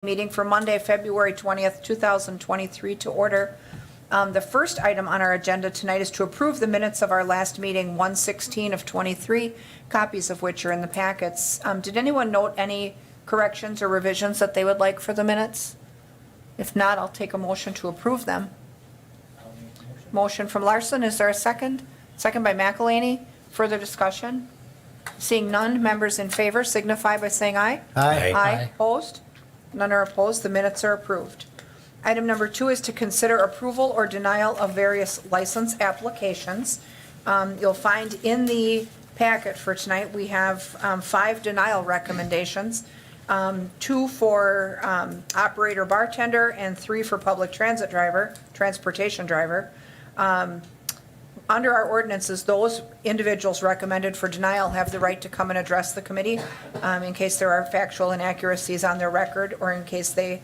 Meeting for Monday, February 20th, 2023 to order. The first item on our agenda tonight is to approve the minutes of our last meeting, 1/16 of 23, copies of which are in the packets. Did anyone note any corrections or revisions that they would like for the minutes? If not, I'll take a motion to approve them. Motion from Larson, is there a second? Second by McElhaney. Further discussion? Seeing none, members in favor signify by saying aye. Aye. Aye. Opposed? None are opposed. The minutes are approved. Item number 2 is to consider approval or denial of various license applications. You'll find in the packet for tonight, we have 5 denial recommendations, 2 for operator bartender and 3 for public transportation driver. Under our ordinances, those individuals recommended for denial have the right to come and address the committee in case there are factual inaccuracies on their record or in case they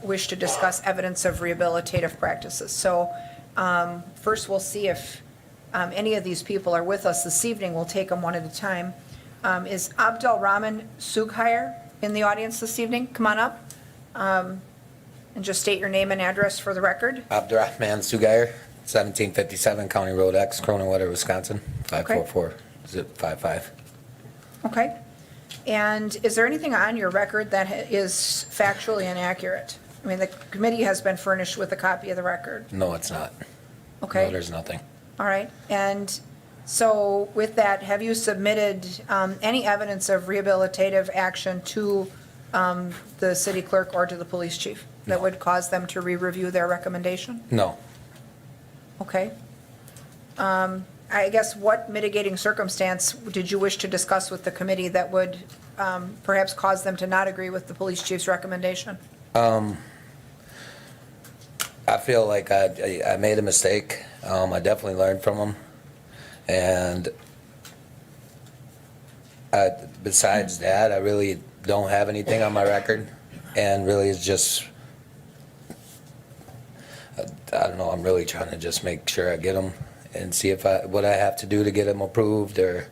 wish to discuss evidence of rehabilitative practices. So first we'll see if any of these people are with us this evening. We'll take them one at a time. Is Abdul Rahman Sughair in the audience this evening? Come on up and just state your name and address for the record. Abdurrahman Sughair, 1757 County Road X, Croninwater, Wisconsin, 544-55. Okay. And is there anything on your record that is factually inaccurate? I mean, the committee has been furnished with a copy of the record. No, it's not. Okay. No, there's nothing. All right. And so with that, have you submitted any evidence of rehabilitative action to the city clerk or to the police chief that No. would cause them to re-review their recommendation? No. Okay. I guess what mitigating circumstance did you wish to discuss with the committee that would perhaps cause them to not agree with the police chief's recommendation? I feel like I made a mistake. I definitely learned from them. And besides that, I really don't have anything on my record. And really it's just, I don't know, I'm really trying to just make sure I get them and see if what I have to do to get them approved or.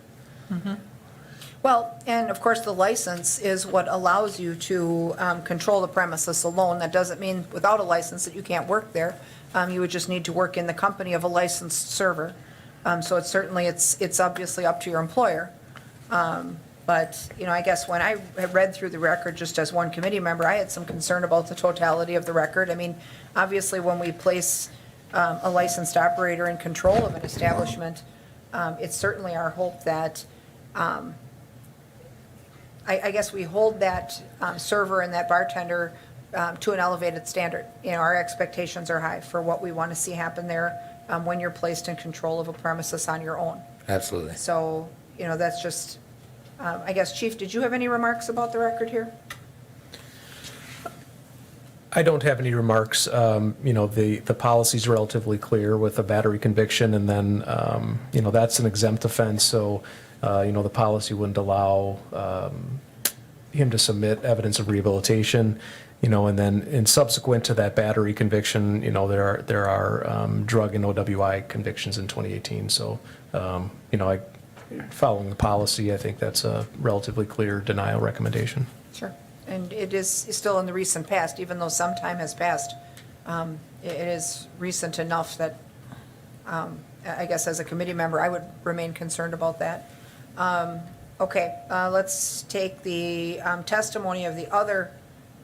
Well, and of course, the license is what allows you to control the premises alone. That doesn't mean without a license that you can't work there. You would just need to work in the company of a licensed server. So it's certainly, it's obviously up to your employer. But, you know, I guess when I had read through the record, just as one committee member, I had some concern about the totality of the record. I mean, obviously, when we place a licensed operator in control of an establishment, it's certainly our hope that, I guess we hold that server and that bartender to an elevated standard. You know, our expectations are high for what we want to see happen there when you're placed in control of a premises on your own. Absolutely. So, you know, that's just, I guess, Chief, did you have any remarks about the record here? I don't have any remarks. You know, the policy's relatively clear with a battery conviction, and then, you know, that's an exempt offense, so, you know, the policy wouldn't allow him to submit evidence of rehabilitation, you know, and then in subsequent to that battery conviction, you know, there are drug and OWI convictions in 2018, so, you know, following the policy, I think that's a relatively clear denial recommendation. Sure. And it is still in the recent past, even though some time has passed. It is recent enough that, I guess as a committee member, I would remain concerned about that. Okay, let's take the testimony of the other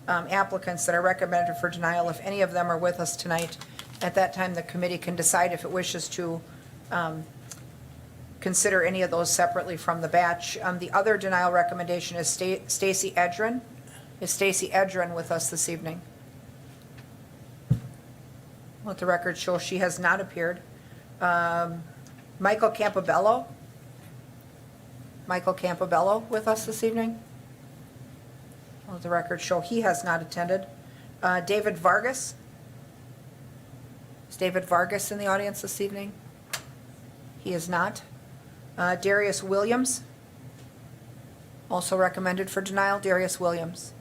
applicants that are recommended for denial. If any of them are with us tonight, at that time, the committee can decide if it wishes to consider any of those separately from the batch. The other denial recommendation is Stacy Edrin. Is Stacy Edrin with us this evening? Let the record show she has not appeared. Michael Campobello. Michael Campobello with us this evening? Let the record show he has not attended. David Vargas. Is David Vargas in the audience this evening? He is not. Darius Williams. Also recommended for denial, Darius Williams.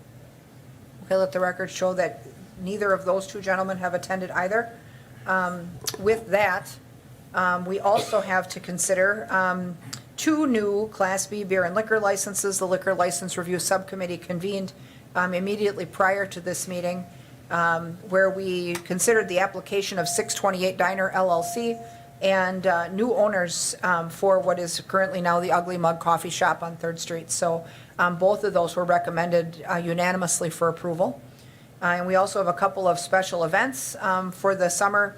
Okay, let the record show that neither of those two gentlemen have attended either. With that, we also have to consider 2 new Class B beer and liquor licenses. The Liquor License Review Subcommittee convened immediately prior to this meeting, where we considered the application of 628 Diner LLC and new owners for what is currently now the Ugly Mug Coffee Shop on 3rd Street. So both of those were recommended unanimously for approval. And we also have a couple of special events for the summer,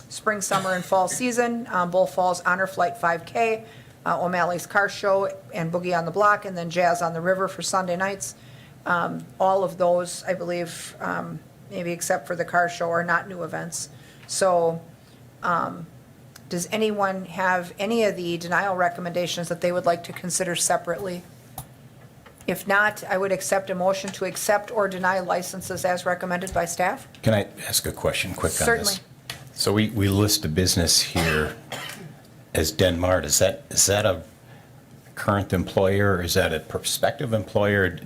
spring, summer, and fall season. Bull Falls Honor Flight 5K, O'Malley's Car Show, and Boogie on the Block, and then Jazz on the River for Sunday nights. All of those, I believe, maybe except for the car show, are not new events. So does anyone have any of the denial recommendations that they would like to consider separately? If not, I would accept a motion to accept or deny licenses as recommended by staff. Can I ask a question quick on this? Certainly. So we list a business here as Denmark. Is that a current employer, or is that a prospective employer?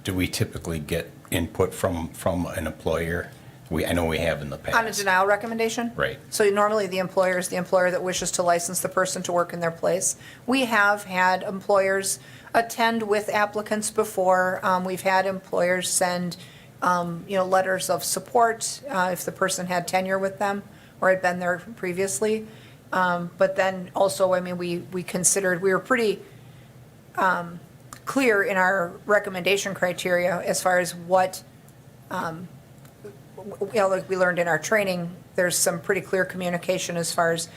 Do we typically get input from an employer? I know we have in the past. On a denial recommendation? Right. So normally the employer is the employer that wishes to license the person to work in their place. We have had employers attend with applicants before. We've had employers send, letters of support if the person had tenure with them or had been there previously. But then also, we considered, we were pretty clear in our recommendation criteria as far as what, like we learned in our training, there's some pretty clear communication as far as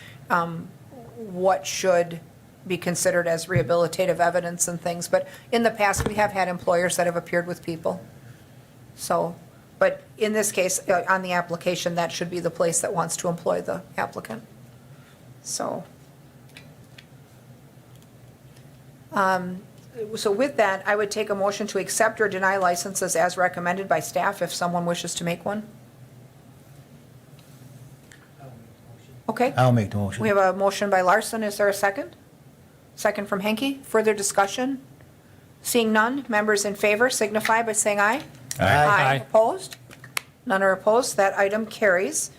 what should be considered as rehabilitative evidence and things. But in the past, we have had employers that have appeared with people. So, but in this case, on the application, that should be the place that wants to employ the applicant. So. So with that, I would take a motion to accept or deny licenses as recommended by staff if someone wishes to make one. Okay. I'll make the motion. We have a motion by Larson. Is there a second? Second from Henke. Further discussion? Seeing none, members in favor signify by saying aye. Aye. Opposed? None are opposed. That item carries.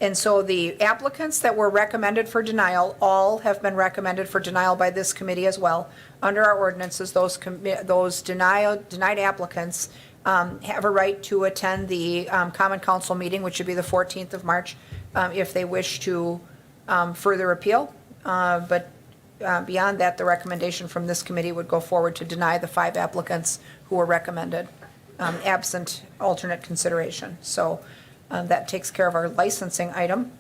And so the applicants that were recommended for denial, all have been recommended for denial by this committee as well. Under our ordinances, those denied applicants have a right to attend the Common Council meeting, which would be the 14th of March, if they wish to further appeal. But beyond that, the recommendation from this committee would go forward to deny the 5 applicants who were recommended, absent alternate consideration. So that takes care of our licensing item.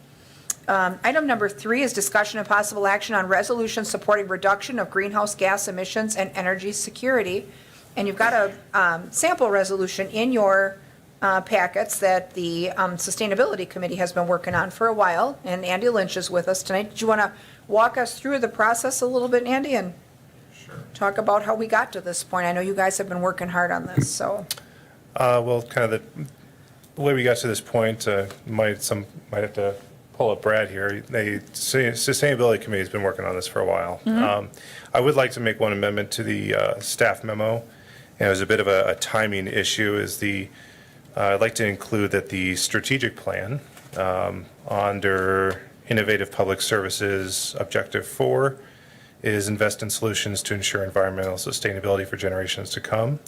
Item number 3 is discussion and possible action on resolution supporting reduction of greenhouse gas emissions and energy security. And you've got a sample resolution in your packets that the Sustainability Committee has been working on for a while, and Andy Lynch is with us tonight. Did you want to walk us through the process a little bit, Andy, and talk about how we got to this point? I know you guys have been working hard on this, so. Well, kind of the way we got to this point, might have to pull up Brad here. The Sustainability Committee has been working on this for a while. I would like to make one amendment to the staff memo, and it was a bit of a timing issue. I'd like to include that the strategic plan under Innovative Public Services Objective 4 is invest in solutions to ensure environmental sustainability for generations to come.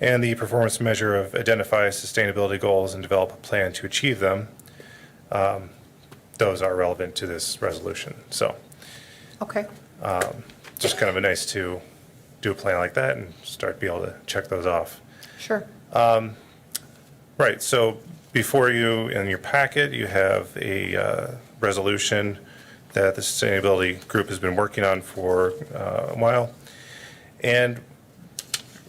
And the performance measure of identify sustainability goals and develop a plan to achieve them. Those are relevant to this resolution. So Okay. just kind of a nice to do a plan like that and start be able to check those off. Sure. Right, so before you, in your packet, you have a resolution that the Sustainability Group has been working on for a while. And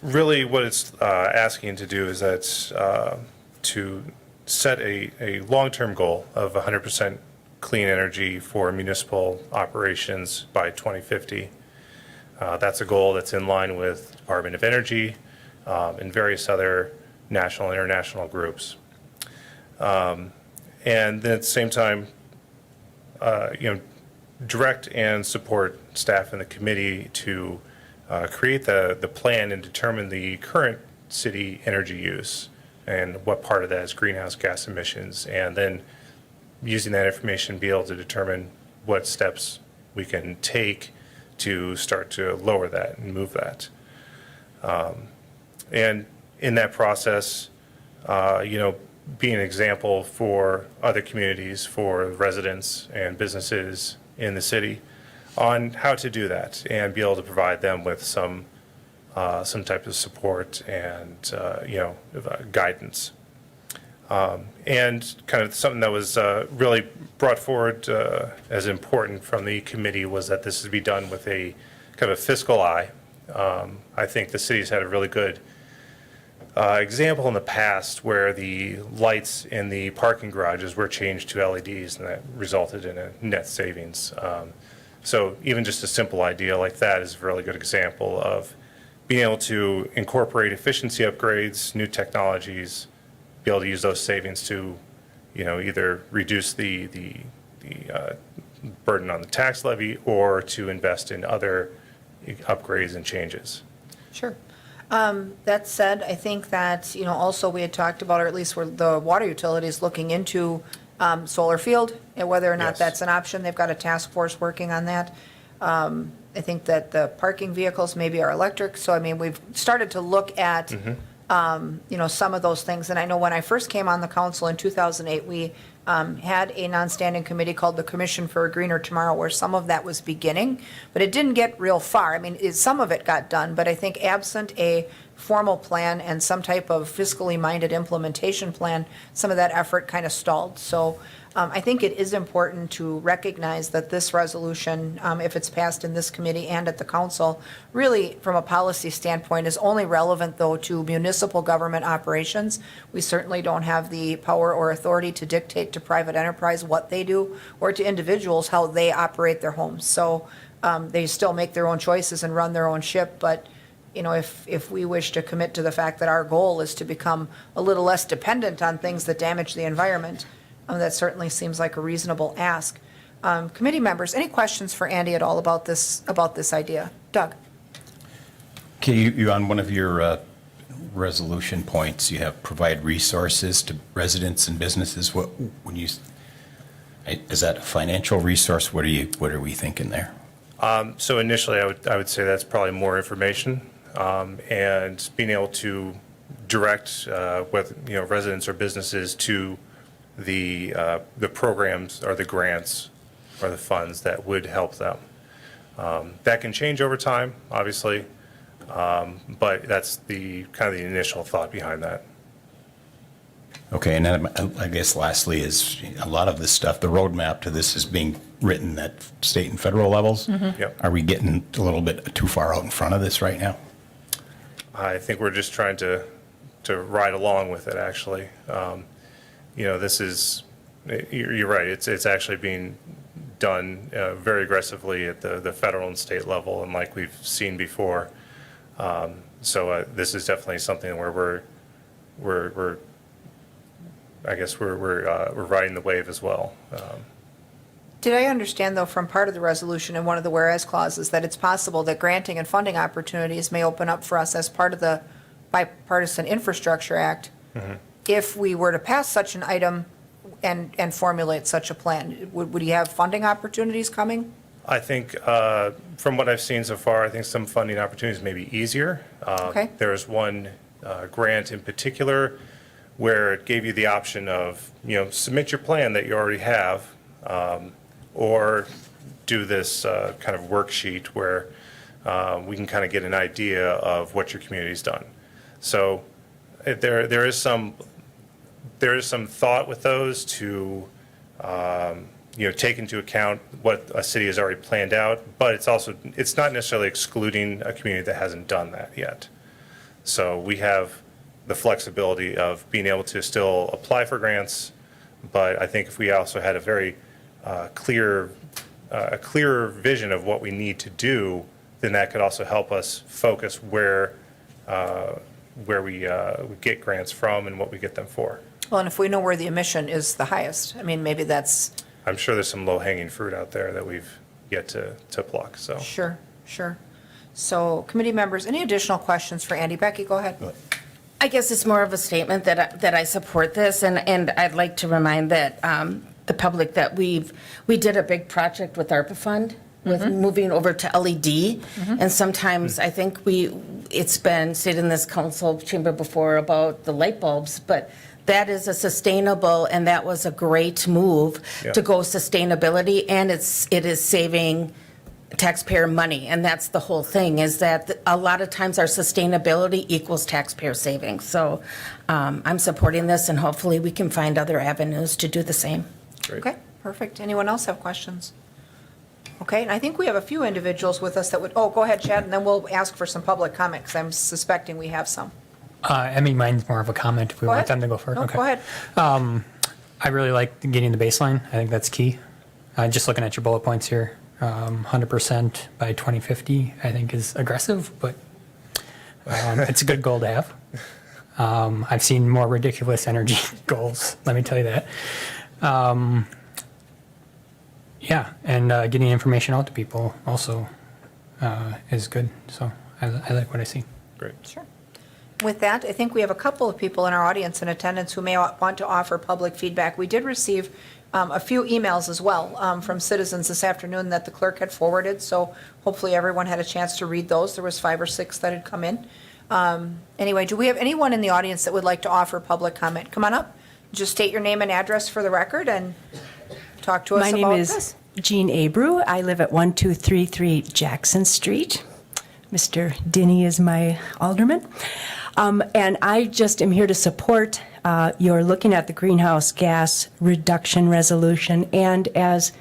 really what it's asking to do is that to set a long-term goal of 100% clean energy for municipal operations by 2050. That's a goal that's in line with Department of Energy and various other national and international groups. And then at the same time, direct and support staff in the committee to create the plan and determine the current city energy use and what part of that is greenhouse gas emissions, and then using that information be able to determine what steps we can take to start to lower that and move that. And in that process, be an example for other communities, for residents and businesses in the city on how to do that and be able to provide them with some type of support and, guidance. And kind of something that was really brought forward as important from the committee was that this would be done with a kind of a fiscal eye. I think the city's had a really good example in the past where the lights in the parking garages were changed to LEDs, and that resulted in a net savings. So even just a simple idea like that is a really good example of being able to incorporate efficiency upgrades, new technologies, be able to use those savings to, either reduce the burden on the tax levy or to invest in other upgrades and changes. Sure. That said, I think that, also we had talked about, or at least where the water utilities looking into solar field and whether or not Yes. that's an option. They've got a task force working on that. I think that the parking vehicles maybe are electric. So, I mean, we've started to look at, some of those things. And I know when I first came on the council in 2008, we had a non-standing committee called the Commission for a Greener Tomorrow, where some of that was beginning, but it didn't get real far. I mean, some of it got done, but I think absent a formal plan and some type of fiscally minded implementation plan, some of that effort kind of stalled. So I think it is important to recognize that this resolution, if it's passed in this committee and at the council, really, from a policy standpoint, is only relevant, though, to municipal government operations. We certainly don't have the power or authority to dictate to private enterprise what they do, or to individuals how they operate their homes. So they still make their own choices and run their own ship, but if we wish to commit to the fact that our goal is to become a little less dependent on things that damage the environment, that certainly seems like a reasonable ask. Committee members, any questions for Andy at all about this idea? Doug? Okay, you on one of your resolution points, you have provide resources to residents and businesses. Is that a financial resource? What are we thinking there? So initially, I would say that's probably more information, and being able to direct residents or businesses to the programs or the grants or the funds that would help them. That can change over time, obviously, but that's the kind of the initial thought behind that. Okay, and then I guess lastly is a lot of this stuff, the roadmap to this is being written at state and federal levels. Yep. Are we getting a little bit too far out in front of this right now? I think we're just trying to ride along with it, actually. This is, you're right, it's actually being done very aggressively at the federal and state level, and like we've seen before. So this is definitely something where we're riding the wave as well. Did I understand, though, from part of the resolution and one of the whereas clauses, that it's possible that granting and funding opportunities may open up for us as part of the Bipartisan Infrastructure Act if we were to pass such an item and formulate such a plan? Would you have funding opportunities coming? I think, from what I've seen so far, I think some funding opportunities may be easier. Okay. There's one grant in particular where it gave you the option of, submit your plan that you already have, or do this kind of worksheet where we can kind of get an idea of what your community's done. So there is some thought with those to take into account what a city has already planned out, but it's not necessarily excluding a community that hasn't done that yet. So we have the flexibility of being able to still apply for grants, but I think if we also had a very clear vision of what we need to do, then that could also help us focus where we get grants from and what we get them for. Well, and if we know where the emission is the highest, I mean, maybe that's, I'm sure there's some low-hanging fruit out there that we've yet to pluck, so. sure. So, committee members, any additional questions for Andy? Becky, go ahead. I guess it's more of a statement that I support this, and I'd like to remind that the public that we did a big project with ARPA fund with moving over to LED. And sometimes I think it's been stated in this council chamber before about the light bulbs, but that is a sustainable, and that was a great move to go sustainability, and it is saving taxpayer money. And that's the whole thing, is that a lot of times our sustainability equals taxpayer savings. So I'm supporting this, and hopefully we can find other avenues to do the same. Okay, perfect. Anyone else have questions? Okay, and I think we have a few individuals with us that would, oh, go ahead, Chad, and then we'll ask for some public comment, because I'm suspecting we have some. I mean, mine's more of a comment if we Go want ahead. them to go first. No, Okay. go ahead. I really like getting the baseline. I think that's key. Just looking at your bullet points here, 100% by 2050, I think is aggressive, but it's a good goal to have. I've seen more ridiculous energy goals, let me tell you that. Yeah, and getting information out to people also is good. So I like what I see. Great. Sure. With that, I think we have a couple of people in our audience in attendance who may want to offer public feedback. We did receive a few emails as well from citizens this afternoon that the clerk had forwarded, so hopefully everyone had a chance to read those. There was 5 or 6 that had come in. Anyway, do we have anyone in the audience that would like to offer public comment? Come on up. Just state your name and address for the record and talk to us My about name this. is Jean Abreu. I live at 1233 Jackson Street. Mr. Denny is my alderman. And I just am here to support your looking at the greenhouse gas reduction resolution. And as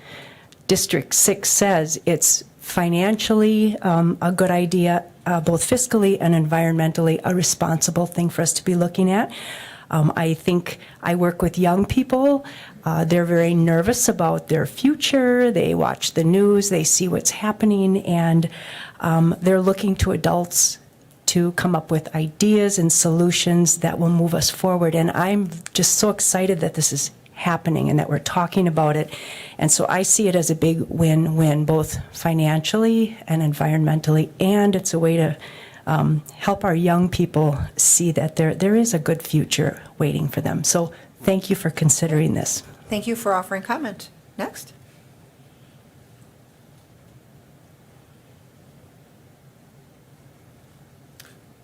District 6 says, it's financially a good idea, both fiscally and environmentally, a responsible thing for us to be looking at. I think I work with young people. They're very nervous about their future. They watch the news, they see what's happening, and they're looking to adults to come up with ideas and solutions that will move us forward. And I'm just so excited that this is happening and that we're talking about it. And so I see it as a big win-win, both financially and environmentally, and it's a way to help our young people see that there is a good future waiting for them. So thank you for considering this. Thank you for offering comment. Next.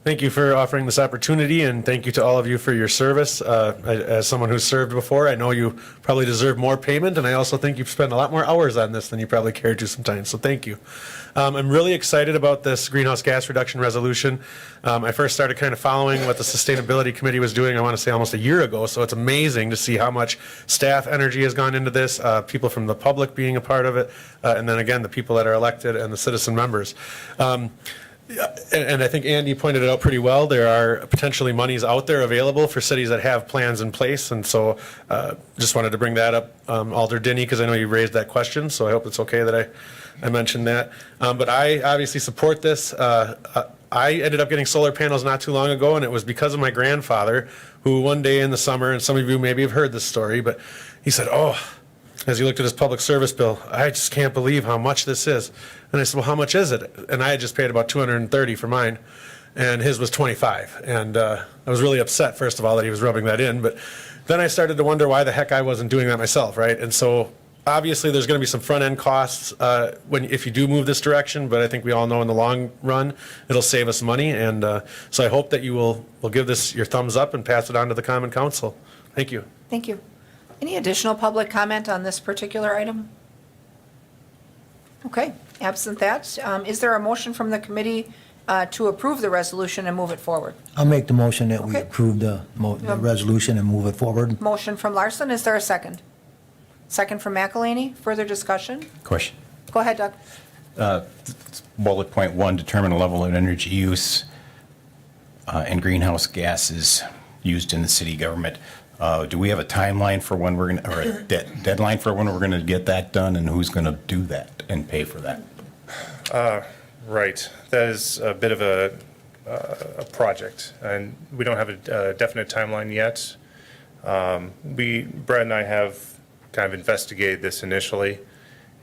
Thank you for offering this opportunity, and thank you to all of you for your service. As someone who's served before, I know you probably deserve more payment, and I also think you've spent a lot more hours on this than you probably cared to sometimes, so thank you. I'm really excited about this greenhouse gas reduction resolution. I first started kind of following what the Sustainability Committee was doing, I want to say almost a year ago, so it's amazing to see how much staff energy has gone into this, people from the public being a part of it, and then again, the people that are elected and the citizen members. And I think Andy pointed it out pretty well. There are potentially monies out there available for cities that have plans in place. And so just wanted to bring that up, Alder Denny, because I know you raised that question. So I hope it's okay that I mentioned that. But I obviously support this. I ended up getting solar panels not too long ago, and it was because of my grandfather, who one day in the summer, and some of you maybe have heard this story, but he said, "Oh," as he looked at his public service bill, "I just can't believe how much this is." And I said, "Well, how much is it?" And I had just paid about $230 for mine, and his was $25. And I was really upset, first of all, that he was rubbing that in. But then I started to wonder why the heck I wasn't doing that myself, right? And so obviously there's going to be some front-end costs if you do move this direction, but I think we all know in the long run it'll save us money. And so I hope that you will give this your thumbs up and pass it on to the Common Council. Thank you. Thank you. Any additional public comment on this particular item? Okay, absent that, is there a motion from the committee to approve the resolution and move it forward? I'll make the motion that we Okay. approve the resolution and move it forward. Motion from Larson, is there a second? Second from McElhaney, further discussion? Question. Go ahead, Doug. Bullet point 1, determine the level of energy use and greenhouse gases used in the city government. Do we have a timeline for when we're going to, or a deadline for when we're going to get that done, and who's going to do that and pay for that? Right. That is a bit of a project, and we don't have a definite timeline yet. Brett and I have kind of investigated this initially,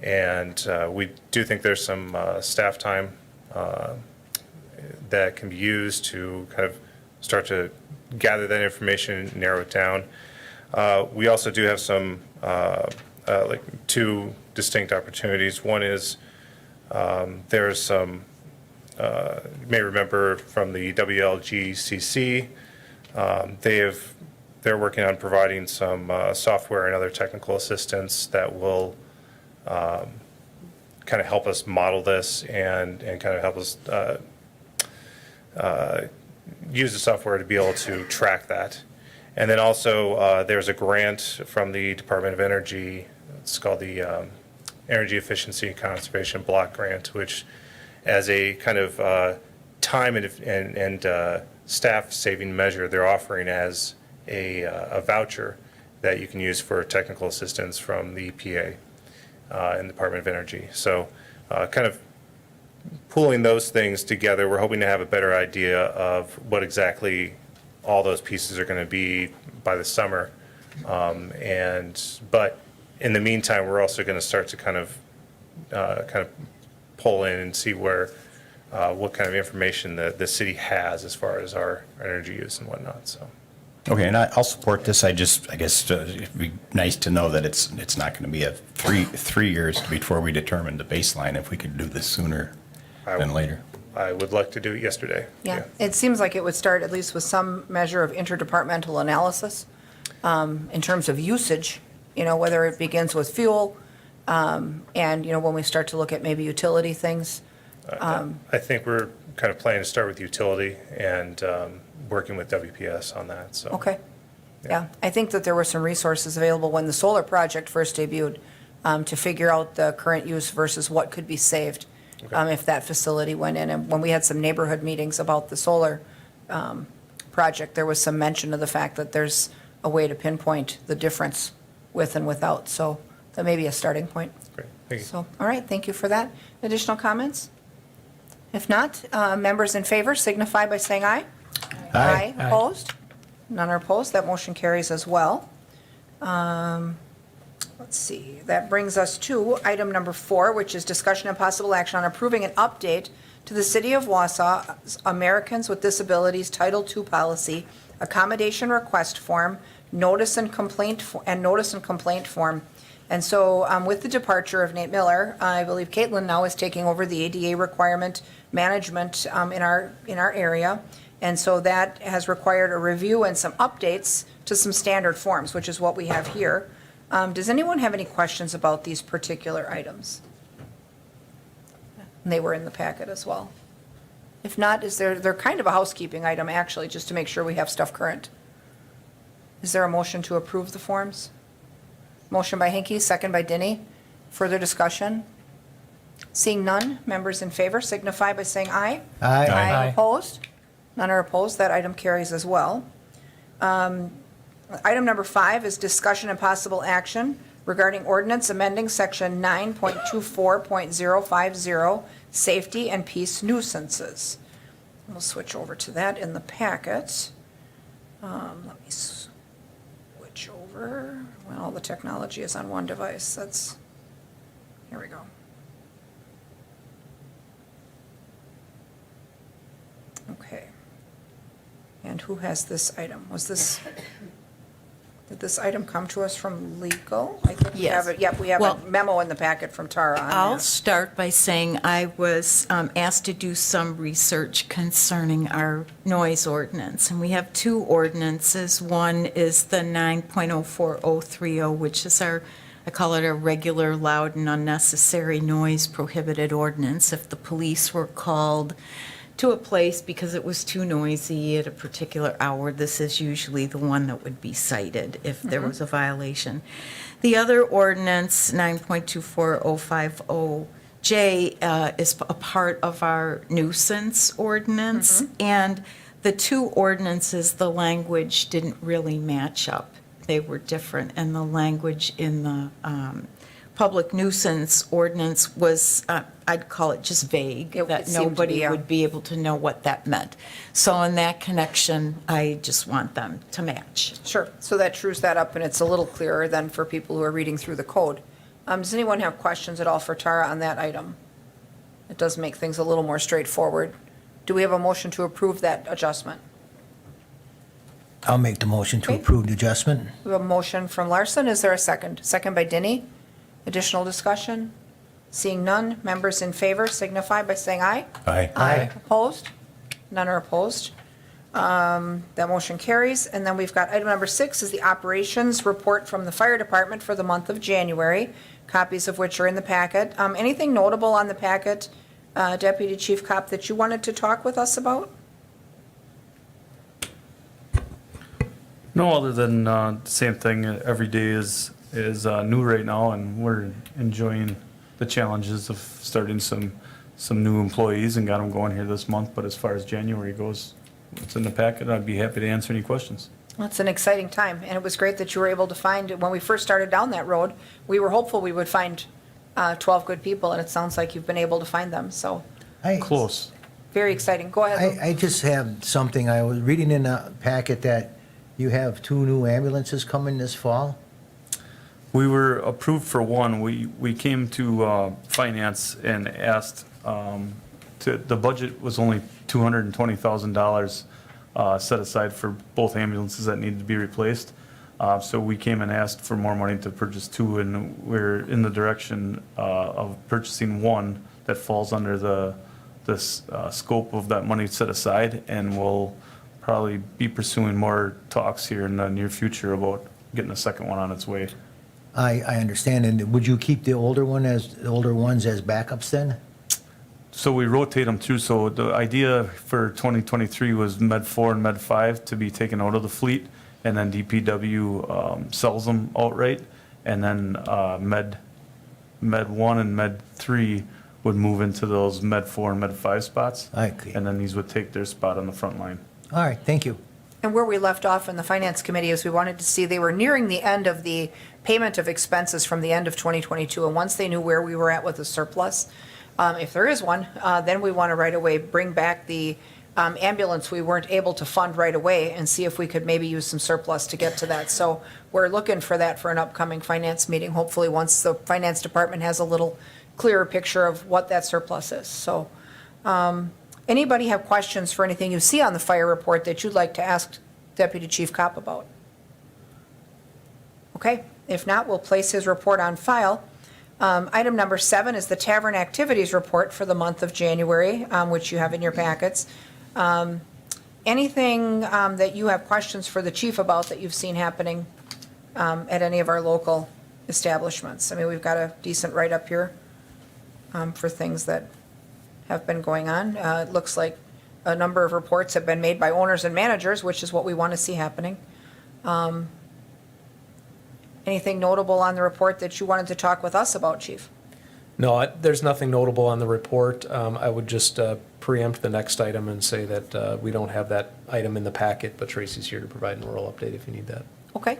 and we do think there's some staff time that can be used to kind of start to gather that information, narrow it down. We also do have some, like 2 distinct opportunities. One is There's some, you may remember from the WLGCC, they're working on providing some software and other technical assistance that will kind of help us model this and kind of help us use the software to be able to track that. And then also, there's a grant from the Department of Energy. It's called the Energy Efficiency and Conservation Block Grant, which as a kind of time and staff saving measure, they're offering as a voucher that you can use for technical assistance from the EPA and the Department of Energy. So kind of pulling those things together, we're hoping to have a better idea of what exactly all those pieces are going to be by the summer. But in the meantime, we're also going to start to kind of pull in and see where what kind of information the city has as far as our energy use and whatnot. So. Okay, and I'll support this. I guess it'd be nice to know that it's not going to be a three years before we determine the baseline. If we could do this sooner than later. I would like to do it yesterday. Yeah, it seems like it would start at least with some measure of interdepartmental analysis in terms of usage, whether it begins with fuel and, when we start to look at maybe utility things. I think we're kind of planning to start with utility and working with WPS on that. So. Okay. Yeah, I think that there were some resources available when the solar project first debuted to figure out the current use versus what could be saved if that facility went in. And when we had some neighborhood meetings about the solar project, there was some mention of the fact that there's a way to pinpoint the difference with and without. So that may be a starting point. Great. Thank you. So, all right, thank you for that. Additional comments? If not, members in favor signify by saying aye. Aye. Opposed? None are opposed. That motion carries as well. Let's see. That brings us to item number 4, which is discussion and possible action on approving an update to the City of Wausau Americans with Disabilities Title II Policy Accommodation Request Form, Notice and Complaint Form. And so with the departure of Nate Miller, I believe Caitlin now is taking over the ADA requirement management in our area. And so that has required a review and some updates to some standard forms, which is what we have here. Does anyone have any questions about these particular items? And they were in the packet as well. If not, they're kind of a housekeeping item, actually, just to make sure we have stuff current. Is there a motion to approve the forms? Motion by Hinkie, second by Denny. Further discussion? Seeing none, members in favor signify by saying aye. Aye. Aye. Opposed? None are opposed. That item carries as well. Item number 5 is discussion and possible action regarding ordinance amending section 9.24.050, safety and peace nuisances. We'll switch over to that in the packet. Let me switch over. Well, the technology is on one device. Here we go. Okay. And who has this item? Did this item come to us from legal? I think we Yes. have it. Yep, we have a Well, memo in the packet from Tara on I'll that. start by saying I was asked to do some research concerning our noise ordinance, and we have 2 ordinances. One is the 9.04030, which is I call it a regular, loud, and unnecessary noise prohibited ordinance. If the police were called to a place because it was too noisy at a particular hour, this is usually the one that would be cited if there was a violation. The other ordinance, 9.24.050J, is a part of our nuisance ordinance, and the 2 ordinances, the language didn't really match up. They were different, and the language in the public nuisance ordinance was, I'd call it just vague, It that seemed to be, nobody yeah. would be able to know what that meant. So in that connection, I just want them to match. Sure, so that trues that up, and it's a little clearer than for people who are reading through the code. Does anyone have questions at all for Tara on that item? It does make things a little more straightforward. Do we have a motion to approve that adjustment? I'll make the motion to Okay. approve the adjustment. We have a motion from Larson. Is there a second? Second by Denny. Additional discussion? Seeing none, members in favor signify by saying aye. Aye. Opposed? None are opposed. That motion carries. And then we've got item number 6 is the operations report from the fire department for the month of January, copies of which are in the packet. Anything notable on the packet, Deputy Chief Kopp, that you wanted to talk with us about? No, other than the same thing. Every day is new right now, and we're enjoying the challenges of starting some new employees and got them going here this month. But as far as January goes, it's in the packet. I'd be happy to answer any questions. It's an exciting time, and it was great that you were able to find, when we first started down that road, we were hopeful we would find 12 good people, and it sounds like you've been able to find them, so Close. very exciting. Go ahead, Lou. I just have something, I was reading in the packet that you have 2 new ambulances coming this fall. We were approved for one. We came to finance and asked, the budget was only $220,000 set aside for both ambulances that needed to be replaced. So we came and asked for more money to purchase 2, and we're in the direction of purchasing one that falls under the scope of that money set aside, and we'll probably be pursuing more talks here in the near future about getting a second one on its way. I understand, and would you keep the older ones as backups then? So we rotate them through. So the idea for 2023 was Med 4 and Med 5 to be taken out of the fleet, and then DPW sells them outright, and then Med 1 and Med 3 would move into those Med 4 and Med 5 spots. Okay. And then these would take their spot on the front line. All right, thank you. And where we left off in the Finance Committee is we wanted to see, they were nearing the end of the payment of expenses from the end of 2022, and once they knew where we were at with the surplus, if there is one, then we want to right away bring back the ambulance we weren't able to fund right away and see if we could maybe use some surplus to get to that. So we're looking for that for an upcoming finance meeting, hopefully once the finance department has a little clearer picture of what that surplus is. So anybody have questions for anything you see on the fire report that you'd like to ask Deputy Chief Kopp about? Okay, if not, we'll place his report on file. Item number 7 is the tavern activities report for the month of January, which you have in your packets. Anything that you have questions for the chief about that you've seen happening at any of our local establishments? I mean, we've got a decent write-up here for things that have been going on. It looks like a number of reports have been made by owners and managers, which is what we want to see happening. Anything notable on the report that you wanted to talk with us about, Chief? No, there's nothing notable on the report. I would just preempt the next item and say that we don't have that item in the packet, but Tracy's here to provide an oral update if you need that. Okay.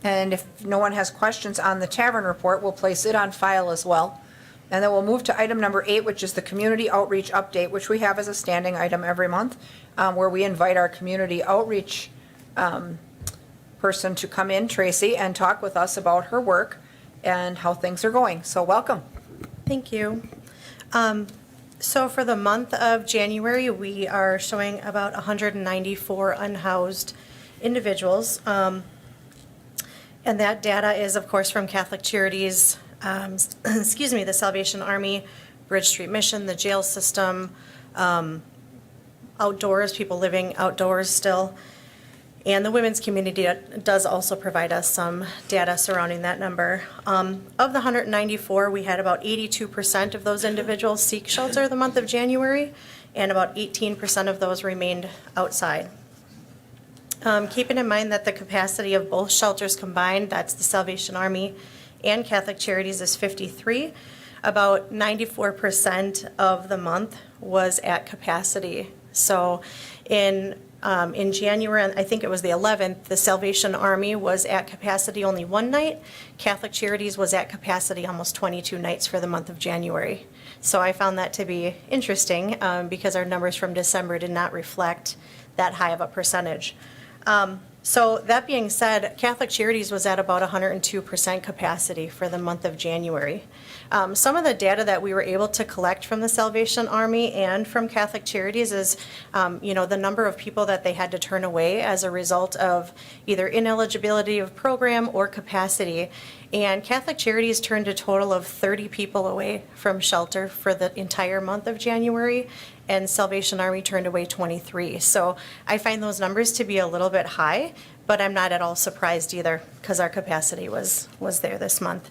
And if no one has questions on the tavern report, we'll place it on file as well. And then we'll move to item number 8, which is the community outreach update, which we have as a standing item every month, where we invite our community outreach person to come in, Tracy, and talk with us about her work and how things are going. So welcome. Thank you. So for the month of January, we are showing about 194 unhoused individuals. And that data is, of course, from Catholic Charities, the Salvation Army, Bridge Street Mission, the jail system, outdoors, people living outdoors still. And the women's community does also provide us some data surrounding that number. Of the 194, we had about 82% of those individuals seek shelter the month of January, and about 18% of those remained outside. Keeping in mind that the capacity of both shelters combined, that's the Salvation Army and Catholic Charities, is 53, about 94% of the month was at capacity. So in January, I think it was the 11th, the Salvation Army was at capacity only one night. Catholic Charities was at capacity almost 22 nights for the month of January. So I found that to be interesting because our numbers from December did not reflect that high of a percentage. So that being said, Catholic Charities was at about 102% capacity for the month of January. Some of the data that we were able to collect from the Salvation Army and from Catholic Charities is, the number of people that they had to turn away as a result of either ineligibility of program or capacity. And Catholic Charities turned a total of 30 people away from shelter for the entire month of January, and Salvation Army turned away 23. So I find those numbers to be a little bit high, but I'm not at all surprised either, because our capacity was there this month.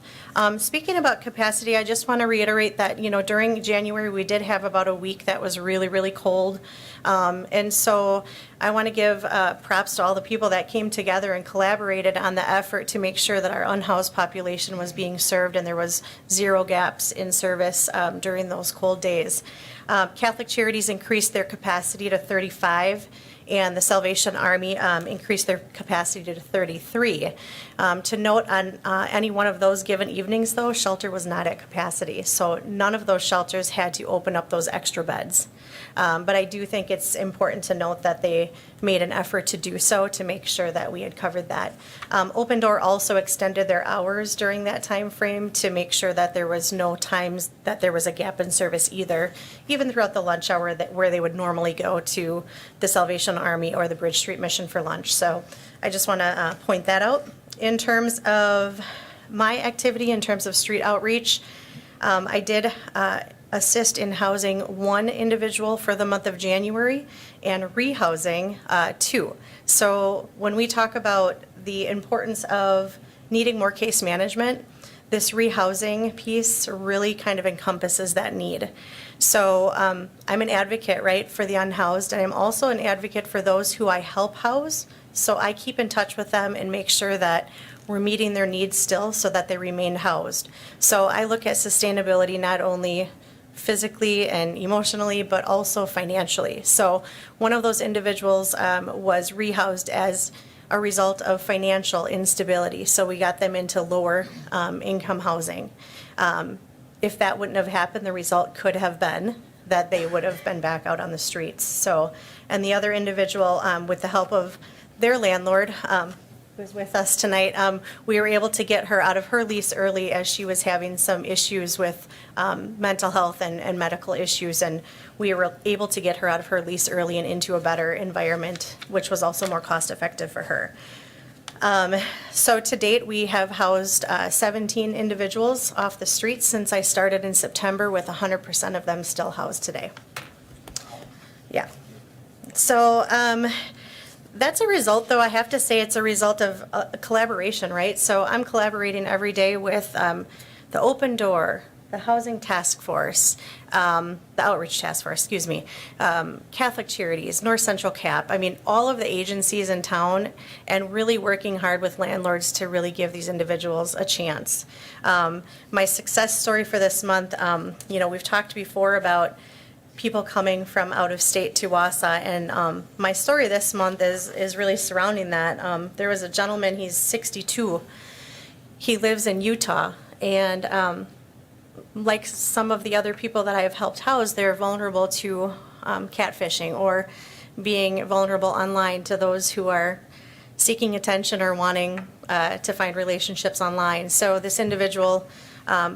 Speaking about capacity, I just want to reiterate that, during January, we did have about a week that was really, really cold. And so I want to give props to all the people that came together and collaborated on the effort to make sure that our unhoused population was being served and there was zero gaps in service during those cold days. Catholic Charities increased their capacity to 35, and the Salvation Army increased their capacity to 33. To note, on any one of those given evenings, though, shelter was not at capacity, so none of those shelters had to open up those extra beds. But I do think it's important to note that they made an effort to do so to make sure that we had covered that. Open Door also extended their hours during that time frame to make sure that there was no times that there was a gap in service either, even throughout the lunch hour where they would normally go to the Salvation Army or the Bridge Street Mission for lunch. So I just want to point that out. In terms of my activity, in terms of street outreach, I did assist in housing one individual for the month of January and rehousing two. So when we talk about the importance of needing more case management, this rehousing piece really kind of encompasses that need. So I'm an advocate, right, for the unhoused, and I'm also an advocate for those who I help house. So I keep in touch with them and make sure that we're meeting their needs still so that they remain housed. So I look at sustainability not only physically and emotionally, but also financially. So one of those individuals was rehoused as a result of financial instability. So we got them into lower income housing. If that wouldn't have happened, the result could have been that they would have been back out on the streets. So, and the other individual, with the help of their landlord, who's with us tonight, we were able to get her out of her lease early as she was having some issues with mental health and medical issues, and we were able to get her out of her lease early and into a better environment, which was also more cost effective for her. So to date, we have housed 17 individuals off the streets since I started in September, with 100% of them still housed today. Yeah. So that's a result, though, I have to say it's a result of collaboration, right? So I'm collaborating every day with the Open Door, the Housing Task Force, the Outreach Task Force, excuse me, Catholic Charities, North Central CAP. I mean, all of the agencies in town, and really working hard with landlords to really give these individuals a chance. My success story for this month, we've talked before about people coming from out of state to Wausau, and my story this month is really surrounding that. There was a gentleman, he's 62, he lives in Utah, and like some of the other people that I have helped house, they're vulnerable to catfishing or being vulnerable online to those who are seeking attention or wanting to find relationships online. So this individual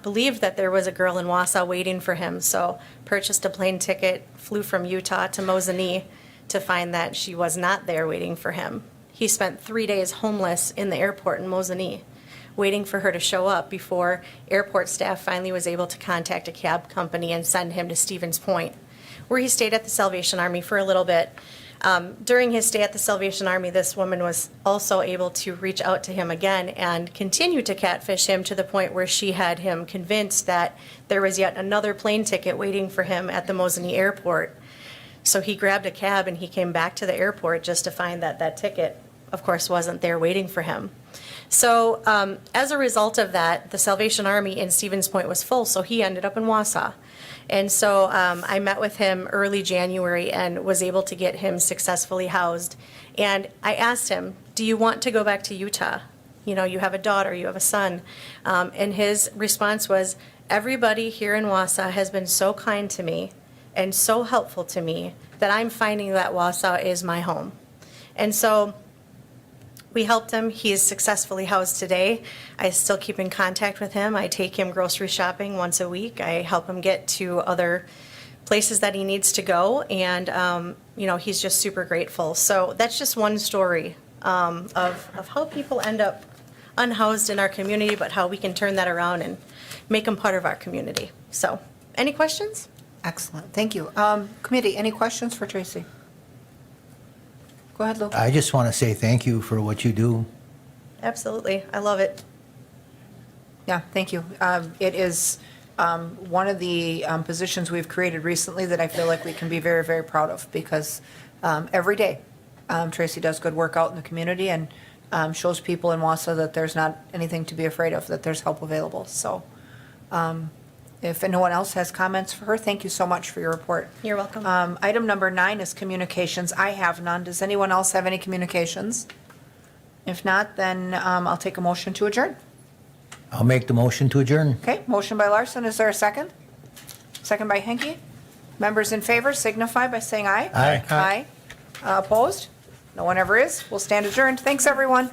believed that there was a girl in Wausau waiting for him, so purchased a plane ticket, flew from Utah to Mosinee to find that she was not there waiting for him. He spent 3 days homeless in the airport in Mosinee, waiting for her to show up before airport staff finally was able to contact a cab company and send him to Stevens Point, where he stayed at the Salvation Army for a little bit. During his stay at the Salvation Army, this woman was also able to reach out to him again and continue to catfish him to the point where she had him convinced that there was yet another plane ticket waiting for him at the Mosinee airport. So he grabbed a cab and he came back to the airport just to find that that ticket, of course, wasn't there waiting for him. So as a result of that, the Salvation Army in Stevens Point was full, so he ended up in Wausau. And so I met with him early January and was able to get him successfully housed. And I asked him, do you want to go back to Utah? You know, you have a daughter, you have a son. And his response was, everybody here in Wausau has been so kind to me and so helpful to me that I'm finding that Wausau is my home. And so We helped him. He is successfully housed today. I still keep in contact with him. I take him grocery shopping once a week. I help him get to other places that he needs to go, and he's just super grateful. So that's just one story of how people end up unhoused in our community, but how we can turn that around and make them part of our community. So, any questions? Excellent, thank you. Committee, any questions for Tracy? Go ahead, Lou. I just want to say thank you for what you do. Absolutely, I love it. Yeah, thank you. It is one of the positions we've created recently that I feel like we can be very, very proud of, because every day Tracy does good work out in the community and shows people in Wausau that there's not anything to be afraid of, that there's help available. So if anyone else has comments for her, thank you so much for your report. You're welcome. Item number 9 is communications. I have none. Does anyone else have any communications? If not, then I'll take a motion to adjourn. I'll make the motion to adjourn. Okay, motion by Larson. Is there a second? Second by Henke. Members in favor signify by saying aye. Aye. Aye. Opposed? No one ever is. We'll stand adjourned. Thanks, everyone.